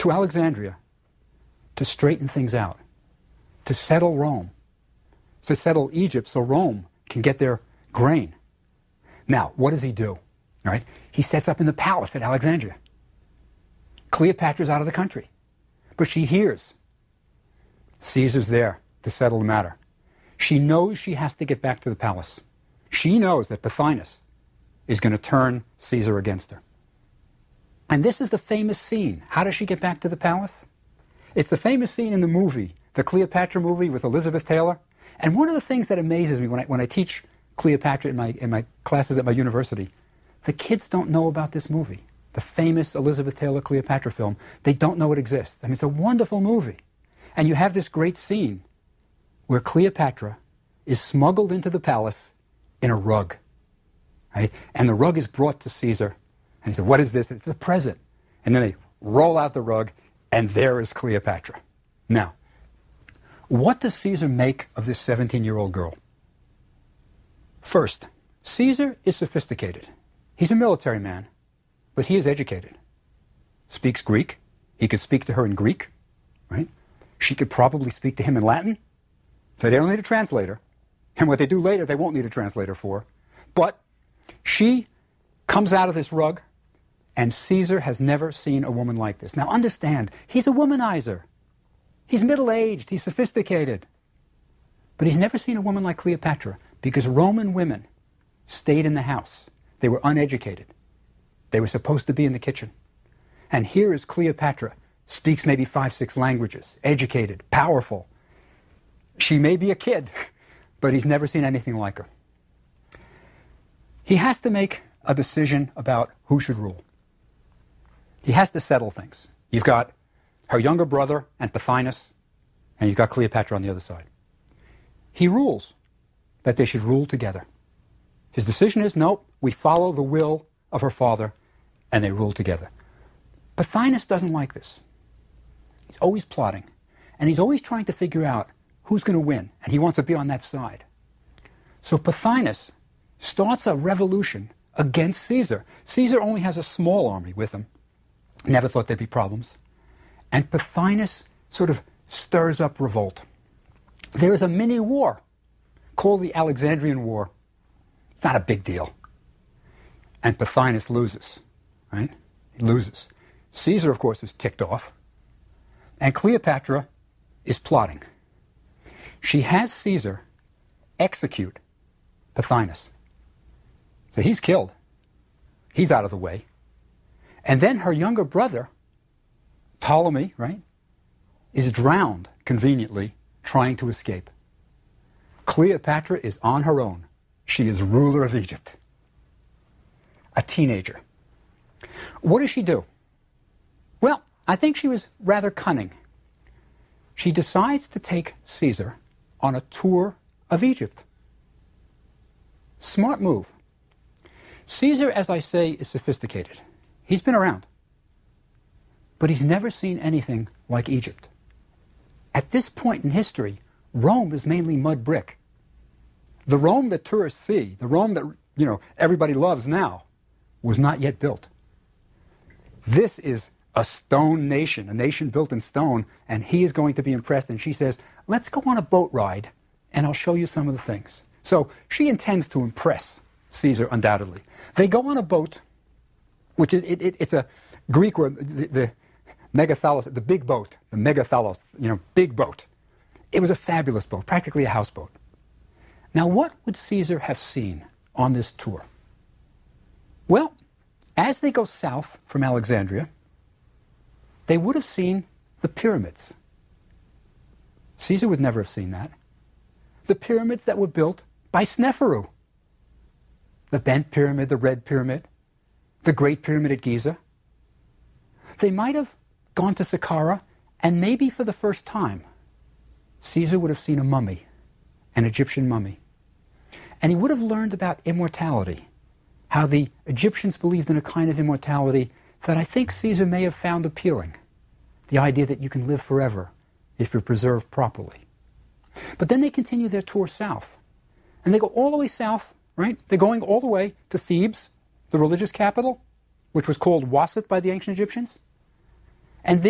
to Alexandria to straighten things out, to settle Rome, to settle Egypt so Rome can get their grain. Now, what does he do? All right? He sets up in the palace at Alexandria. Cleopatra's out of the country, but she hears Caesar's there to settle the matter. She knows she has to get back to the palace. She knows that Pothinus is going to turn Caesar against her. And this is the famous scene. How does she get back to the palace? It's the famous scene in the movie, the Cleopatra movie with Elizabeth Taylor. And one of the things that amazes me when I teach Cleopatra in my classes at my university, the kids don't know about this movie, the famous Elizabeth Taylor Cleopatra film. They don't know it exists. I mean, it's a wonderful movie. And you have this great scene where Cleopatra is smuggled into the palace in a rug. Right? And the rug is brought to Caesar. And he said, "What is this?" It's a present. And then they roll out the rug, and there is Cleopatra. Now, what does Caesar make of this 17-year-old girl? First, Caesar is sophisticated. He's a military man, but he is educated. Speaks Greek. He could speak to her in Greek, right? She could probably speak to him in Latin. So they don't need a translator. And what they do later, they won't need a translator for. But she comes out of this rug, and Caesar has never seen a woman like this. Now understand, he's a womanizer. He's middle-aged, he's sophisticated. But he's never seen a woman like Cleopatra because Roman women stayed in the house. They were uneducated. They were supposed to be in the kitchen. And here is Cleopatra, speaks maybe 5, 6 languages, educated, powerful. She may be a kid, but he's never seen anything like her. He has to make a decision about who should rule. He has to settle things. You've got her younger brother and Pothinus, and you've got Cleopatra on the other side. He rules that they should rule together. His decision is, no, we follow the will of her father, and they rule together. Pothinus doesn't like this. He's always plotting, and he's always trying to figure out who's going to win, and he wants to be on that side. So Pothinus starts a revolution against Caesar. Caesar only has a small army with him. Never thought there'd be problems. And Pothinus sort of stirs up revolt. There is a mini war called the Alexandrian War. It's not a big deal. And Pothinus loses, right? He loses. Caesar, of course, is ticked off. And Cleopatra is plotting. She has Caesar execute Pothinus. So he's killed. He's out of the way. And then her younger brother, Ptolemy, right, is drowned conveniently trying to escape. Cleopatra is on her own. She is ruler of Egypt. A teenager. What does she do? Well, I think she was rather cunning. She decides to take Caesar on a tour of Egypt. Smart move. Caesar, as I say, is sophisticated. He's been around. But he's never seen anything like Egypt. At this point in history, Rome is mainly mud brick. The Rome that tourists see, the Rome that, everybody loves now, was not yet built. This is a stone nation, a nation built in stone, and he is going to be impressed. And she says, let's go on a boat ride, and I'll show you some of the things. So she intends to impress Caesar, undoubtedly. They go on a boat, which is, it's a Greek word, the megathalos, the big boat, the megathalos, big boat. It was a fabulous boat, practically a houseboat. Now, what would Caesar have seen on this tour? Well, as they go south from Alexandria, they would have seen the pyramids. Caesar would never have seen that. The pyramids that were built by Sneferu. The bent pyramid, the red pyramid, the Great Pyramid at Giza. They might have gone to Saqqara, and maybe for the first time, Caesar would have seen a mummy, an Egyptian mummy. And he would have learned about immortality, how the Egyptians believed in a kind of immortality that I think Caesar may have found appealing. The idea that you can live forever if you're preserved properly. But then they continue their tour south. And they go all the way south, right? They're going all the way to Thebes, the religious capital, which was called Waset by the ancient Egyptians. And